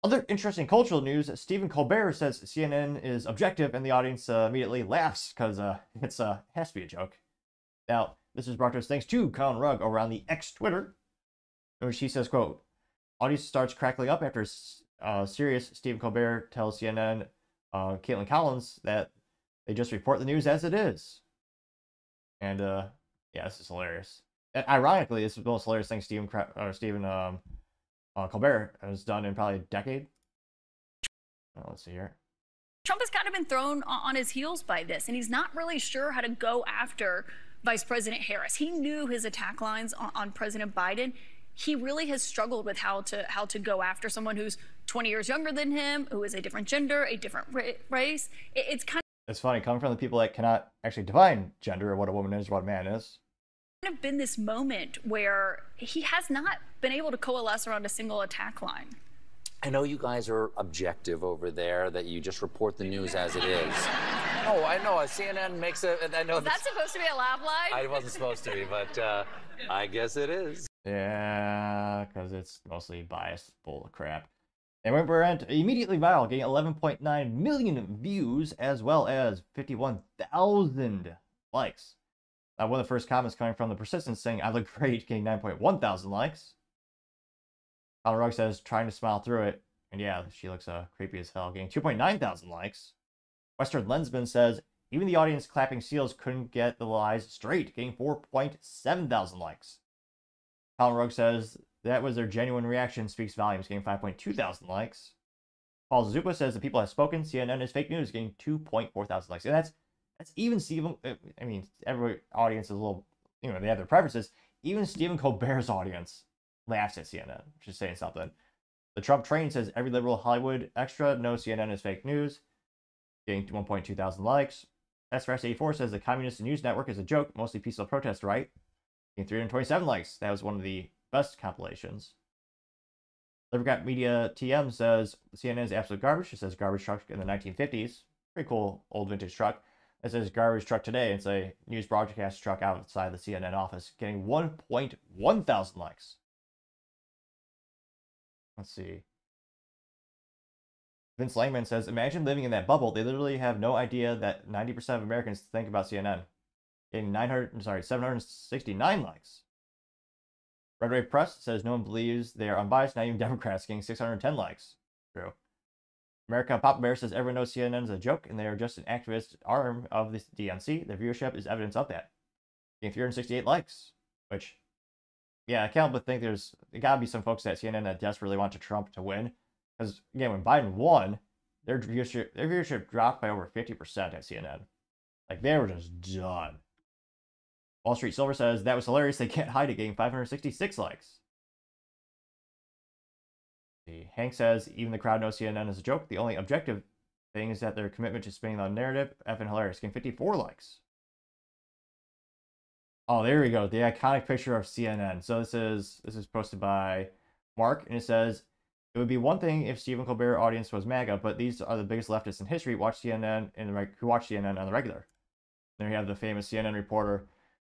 Other interesting cultural news, Stephen Colbert says CNN is objective, and the audience immediately laughs because it has to be a joke. Now, this is brought to us thanks to Colin Rugg over on the X Twitter, in which he says, quote, audience starts crackling up after serious Stephen Colbert tells CNN Caitlin Collins that they just report the news as it is. And yeah, this is hilarious. And ironically, this is the most hilarious thing Stephen Colbert has done in probably a decade. Let's see here. Trump has kind of been thrown on his heels by this, and he's not really sure how to go after Vice President Harris. He knew his attack lines on President Biden. He really has struggled with how to go after someone who's 20 years younger than him, who is a different gender, a different race. It's funny, coming from the people that cannot actually define gender or what a woman is, or what a man is. Kind of been this moment where he has not been able to coalesce around a single attack line. I know you guys are objective over there, that you just report the news as it is. Oh, I know. CNN makes a... I know. Is that supposed to be a laugh line? I wasn't supposed to be, but I guess it is. Yeah, because it's mostly biased bull of crap. And went immediately viral, getting 11.9 million views, as well as 51,000 likes. One of the first comments coming from the persistence saying, I look great, getting 9.1 thousand likes. Colin Rugg says, trying to smile through it. And yeah, she looks creepy as hell, getting 2.9 thousand likes. Western Lensman says, even the audience clapping seals couldn't get the lies straight, getting 4.7 thousand likes. Colin Rugg says, that was their genuine reaction, speaks volumes, getting 5.2 thousand likes. Paul Zupa says, the people have spoken, CNN is fake news, getting 2.4 thousand likes. And that's even Stephen, I mean, every audience is a little, they have their preferences. Even Stephen Colbert's audience laughs at CNN, which is saying something. The Trump train says every liberal Hollywood extra knows CNN is fake news, getting 1.2 thousand likes. SRS84 says the Communist News Network is a joke, mostly peaceful protest, right? Getting 327 likes. That was one of the best compilations. Libercat Media TM says CNN is absolute garbage. It says garbage truck in the 1950s. Pretty cool old vintage truck. It says garbage truck today. It's a news broadcast truck outside the CNN office, getting 1.1 thousand likes. Let's see. Vince Langman says, imagine living in that bubble. They literally have no idea that 90% of Americans think about CNN. Getting 769 likes. Red Wave Press says no one believes they are unbiased, not even Democrats, getting 610 likes. True. America Papa Bear says everyone knows CNN is a joke and they are just an activist arm of the DNC. Their viewership is evidence of that. Getting 368 likes, which, yeah, I can't help but think there gotta be some folks at CNN that desperately want Trump to win. Because, again, when Biden won, their viewership dropped by over 50% at CNN. Like, they were just done. Wall Street Silver says, that was hilarious. They can't hide it, getting 566 likes. Hank says, even the crowd knows CNN is a joke. The only objective thing is that their commitment to spinning the narrative, effing hilarious, getting 54 likes. Oh, there we go. The iconic picture of CNN. So this is posted by Mark, and it says, it would be one thing if Stephen Colbert audience was MAGA, but these are the biggest leftists in history. Watch CNN who watch CNN on the regular. Then you have the famous CNN reporter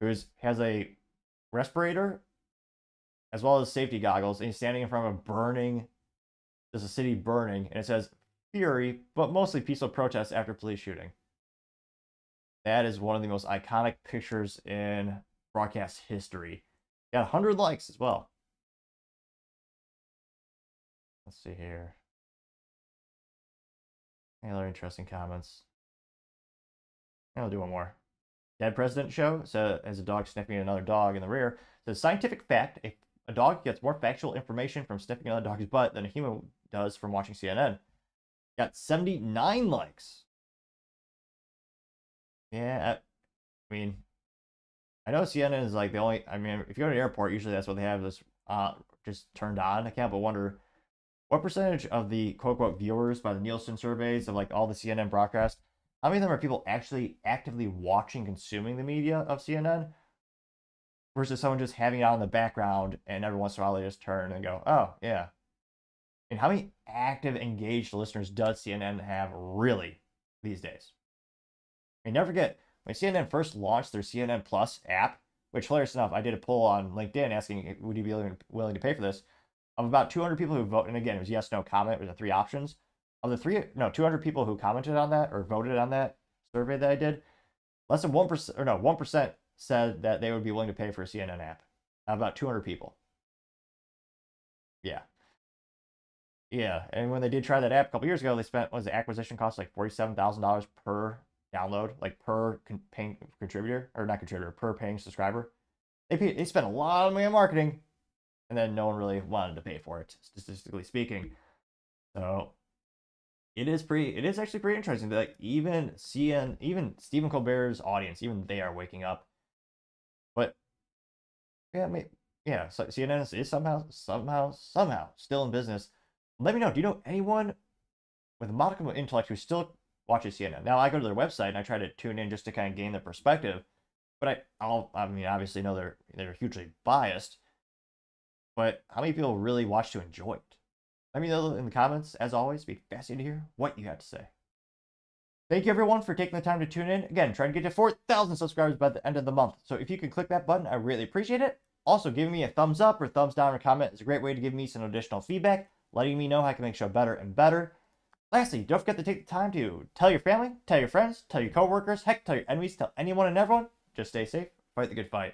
who has a respirator as well as safety goggles, and he's standing in front of there's a city burning, and it says fury, but mostly peaceful protests after police shooting. That is one of the most iconic pictures in broadcast history. Got 100 likes as well. Let's see here. Any other interesting comments? I'll do one more. Dead President Show says, as a dog sniffing another dog in the rear, says scientific fact, a dog gets more factual information from sniffing another dog's butt than a human does from watching CNN. Got 79 likes. Yeah, I mean, I know CNN is like the only, I mean, if you go to the airport, usually that's what they have this just turned on. I can't but wonder what percentage of the quote-unquote viewers by the Nielsen surveys of like all the CNN broadcasts, how many of them are people actually actively watching, consuming the media of CNN versus someone just having it on in the background and every once in a while they just turn and go, oh, yeah. And how many active, engaged listeners does CNN have really these days? I mean, never forget, when CNN first launched their CNN Plus app, which, hilarious enough, I did a poll on LinkedIn asking, would you be willing to pay for this? of about 200 people who vote, and again, it was yes, no comment. It was the 3 options. Of the 200 people who commented on that or voted on that survey that I did, less than 1%, or no, 1% said that they would be willing to pay for a CNN app. About 200 people. Yeah. Yeah, and when they did try that app a couple years ago, they spent, the acquisition cost like $47,000 per download, like per paying contributor, or not contributor, per paying subscriber. They spent a lot of money on marketing, and then no one really wanted to pay for it, statistically speaking. So it is actually pretty interesting that, like, even Stephen Colbert's audience, even they are waking up. But yeah, so CNN is somehow still in business. Let me know. Do you know anyone with a modicum of intellect who still watches CNN? Now, I go to their website and I try to tune in just to kind of gain their perspective. But I mean, obviously know they're hugely biased. But how many people really watch to enjoy it? Let me know in the comments. As always, it'd be fascinating to hear what you have to say. Thank you, everyone, for taking the time to tune in. Again, trying to get to 4,000 subscribers by the end of the month. So if you can click that button, I really appreciate it. Also, giving me a thumbs up or thumbs down or comment is a great way to give me some additional feedback, letting me know how I can make the show better and better. Lastly, don't forget to take the time to tell your family, tell your friends, tell your coworkers, heck, tell your enemies, tell anyone and everyone. Just stay safe, fight the good fight.